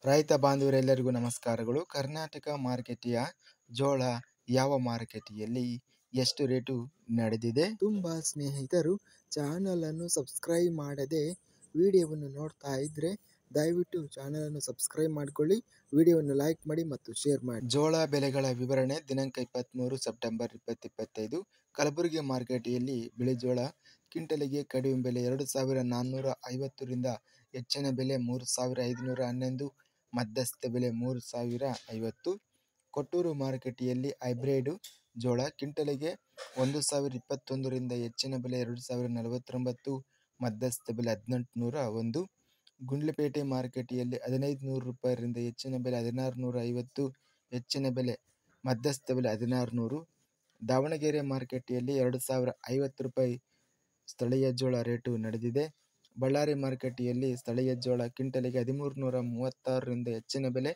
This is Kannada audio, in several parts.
ರೈತ ಬಾಂಧವರೆಲ್ಲರಿಗೂ ನಮಸ್ಕಾರಗಳು. ಕರ್ನಾಟಕ ಮಾರುಕಟ್ಟೆಯ ಜೋಳ ಯಾವ ಮಾರುಕಟ್ಟೆಯಲ್ಲಿ ಎಷ್ಟು ರೇಟು ನಡೆದಿದೆ? ತುಂಬ ಸ್ನೇಹಿತರು ಚಾನಲನ್ನು ಸಬ್ಸ್ಕ್ರೈಬ್ ಮಾಡದೆ ವಿಡಿಯೋವನ್ನು ನೋಡ್ತಾ ಇದ್ದರೆ ದಯವಿಟ್ಟು ಚಾನಲನ್ನು ಸಬ್ಸ್ಕ್ರೈಬ್ ಮಾಡಿಕೊಳ್ಳಿ, ವಿಡಿಯೋವನ್ನು ಲೈಕ್ ಮಾಡಿ ಮತ್ತು ಶೇರ್ ಮಾಡಿ. ಜೋಳ ಬೆಲೆಗಳ ವಿವರಣೆ ದಿನಾಂಕ 23 ಸೆಪ್ಟೆಂಬರ್ 2025. ಕಲಬುರಗಿ ಮಾರುಕಟ್ಟೆಯಲ್ಲಿ ಬಿಳಿ ಜೋಳ ಕ್ವಿಂಟಲಿಗೆ ಕಡಿಮೆ ಬೆಲೆ 2450 ರಿಂದ ಹೆಚ್ಚಿನ ಬೆಲೆ 3511, ಮಧ್ಯಸ್ಥ ಬೆಲೆ 3050. ಕೊಟ್ಟೂರು ಮಾರುಕಟ್ಟೆಯಲ್ಲಿ ಹೈಬ್ರಿಡ್ ಜೋಳ ಕ್ವಿಂಟಲಿಗೆ 1021 ರಿಂದ ಹೆಚ್ಚಿನ ಬೆಲೆ 2049, ಮಧ್ಯಸ್ಥ ಬೆಲೆ 1801. ಗುಂಡ್ಲುಪೇಟೆ ಮಾರುಕಟ್ಟೆಯಲ್ಲಿ 1500 ರೂಪಾಯಿರಿಂದ ಹೆಚ್ಚಿನ ಬೆಲೆ 1650, ಹೆಚ್ಚಿನ ಬೆಲೆ ಮಧ್ಯಸ್ಥ ಬೆಲೆ 1600. ದಾವಣಗೆರೆ ಮಾರುಕಟ್ಟೆಯಲ್ಲಿ 2050 ರೂಪಾಯಿ ಸ್ಥಳೀಯ ಜೋಳ ರೇಟು ನಡೆದಿದೆ. ಬಳ್ಳಾರಿ ಮಾರುಕಟ್ಟೆಯಲ್ಲಿ ಸ್ಥಳೀಯ ಜೋಳ ಕ್ವಿಂಟಲಿಗೆ 1336 ರಿಂದ ಹೆಚ್ಚಿನ ಬೆಲೆ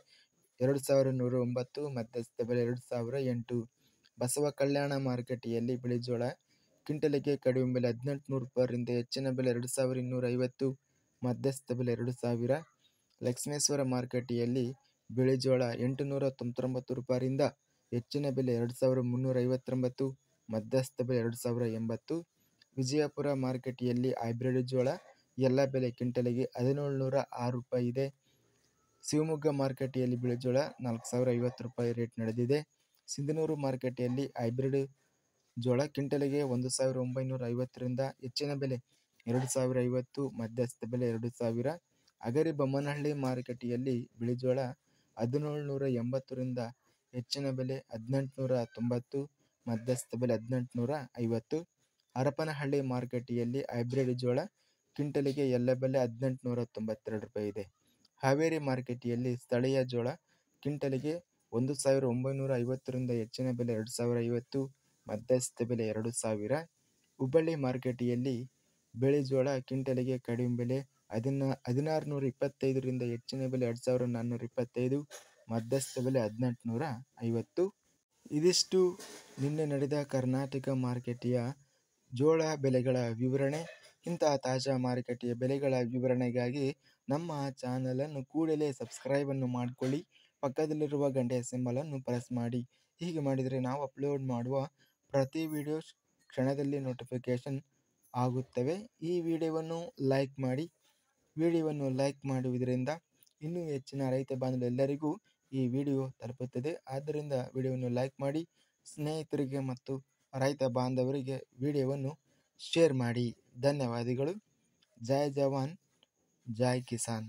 2109, ಮಧ್ಯಸ್ಥ ಬೆಲೆ 2008. ಬಸವ ಕಲ್ಯಾಣ ಮಾರುಕಟ್ಟೆಯಲ್ಲಿ ಬಿಳಿ ಜೋಳ ಕ್ವಿಂಟಲಿಗೆ ಕಡಿಮೆ ಬೆಲೆ 1800 ರೂಪಾಯಿರಿಂದ ಹೆಚ್ಚಿನ ಬೆಲೆ 2250, ಮಧ್ಯಸ್ಥ ಬೆಲೆ 2000. ಲಕ್ಷ್ಮೇಶ್ವರ ಮಾರುಕಟ್ಟೆಯಲ್ಲಿ ಬಿಳಿ ಜೋಳ 899 ರೂಪಾಯಿರಿಂದ ಹೆಚ್ಚಿನ ಬೆಲೆ 2359, ಮಧ್ಯಸ್ಥ ಬೆಲೆ 2080. ವಿಜಯಪುರ ಮಾರುಕಟ್ಟೆಯಲ್ಲಿ ಹೈಬ್ರಿಡ್ ಜೋಳ ಎಲ್ಲ ಬೆಲೆ ಕ್ವಿಂಟಲಿಗೆ 1706 ರೂಪಾಯಿ ಇದೆ. ಶಿವಮೊಗ್ಗ ಮಾರುಕಟ್ಟೆಯಲ್ಲಿ ಬಿಳಿ ಜೋಳ 4050 ರೂಪಾಯಿ ರೇಟ್ ನಡೆದಿದೆ. ಸಿಂಧನೂರು ಮಾರುಕಟ್ಟೆಯಲ್ಲಿ ಹೈಬ್ರಿಡ್ ಜೋಳ ಕ್ವಿಂಟಲಿಗೆ 1950 ರಿಂದ ಹೆಚ್ಚಿನ ಬೆಲೆ 2050, ಮಧ್ಯಸ್ಥ ಬೆಲೆ 2000. ಹಗರಿಬೊಮ್ಮನಹಳ್ಳಿ ಮಾರುಕಟ್ಟೆಯಲ್ಲಿ ಬಿಳಿ ಜೋಳ 1780 ರಿಂದ ಹೆಚ್ಚಿನ ಬೆಲೆ 1890, ಮಧ್ಯಸ್ಥ ಬೆಲೆ 1850. ಹರಪನಹಳ್ಳಿ ಮಾರುಕಟ್ಟೆಯಲ್ಲಿ ಹೈಬ್ರಿಡ್ ಜೋಳ ಕ್ವಿಂಟಲಿಗೆ ಎಲ್ಲ ಬೆಲೆ 1892 ರೂಪಾಯಿ ಇದೆ. ಹಾವೇರಿ ಮಾರುಕಟ್ಟೆಯಲ್ಲಿ ಸ್ಥಳೀಯ ಜೋಳ ಕ್ವಿಂಟಲಿಗೆ 1950 ರಿಂದ ಹೆಚ್ಚಿನ ಬೆಲೆ 2050, ಮಧ್ಯಸ್ಥ ಬೆಲೆ 2000. ಹುಬ್ಬಳ್ಳಿ ಮಾರುಕಟ್ಟೆಯಲ್ಲಿ ಬಿಳಿ ಜೋಳ ಕ್ವಿಂಟಲಿಗೆ ಕಡಿಮೆ ಬೆಲೆ 1625 ರಿಂದ ಹೆಚ್ಚಿನ ಬೆಲೆ 2425, ಮಧ್ಯಸ್ಥ ಬೆಲೆ 1850. ಇದಿಷ್ಟು ನಿನ್ನೆ ನಡೆದ ಕರ್ನಾಟಕ ಮಾರುಕಟ್ಟೆಯ ಜೋಳ ಬೆಲೆಗಳ ವಿವರಣೆ. ಇಂತಹ ತಾಜಾ ಮಾರುಕಟ್ಟೆಯ ಬೆಲೆಗಳ ವಿವರಣೆಗಾಗಿ ನಮ್ಮ ಚಾನಲನ್ನು ಕೂಡಲೇ ಸಬ್ಸ್ಕ್ರೈಬನ್ನು ಮಾಡಿಕೊಳ್ಳಿ, ಪಕ್ಕದಲ್ಲಿರುವ ಗಂಟೆಯ ಸಿಂಬಲನ್ನು ಪ್ರೆಸ್ ಮಾಡಿ. ಹೀಗೆ ಮಾಡಿದರೆ ನಾವು ಅಪ್ಲೋಡ್ ಮಾಡುವ ಪ್ರತಿ ವಿಡಿಯೋ ಕ್ಷಣದಲ್ಲಿ ನೋಟಿಫಿಕೇಷನ್ ಆಗುತ್ತವೆ. ಈ ವಿಡಿಯೋವನ್ನು ಲೈಕ್ ಮಾಡಿ. ವಿಡಿಯೋವನ್ನು ಲೈಕ್ ಮಾಡುವುದರಿಂದ ಇನ್ನೂ ಹೆಚ್ಚಿನ ರೈತ ಬಾಂಧವರೆಲ್ಲರಿಗೂ ಈ ವಿಡಿಯೋ ತಲುಪುತ್ತದೆ. ಆದ್ದರಿಂದ ವಿಡಿಯೋವನ್ನು ಲೈಕ್ ಮಾಡಿ, ಸ್ನೇಹಿತರಿಗೆ ಮತ್ತು ರೈತ ಬಾಂಧವರಿಗೆ ವಿಡಿಯೋವನ್ನು ಶೇರ್ ಮಾಡಿ. ಧನ್ಯವಾದಗಳು. ಜೈ ಜವಾನ್, ಜೈ ಕಿಸಾನ್.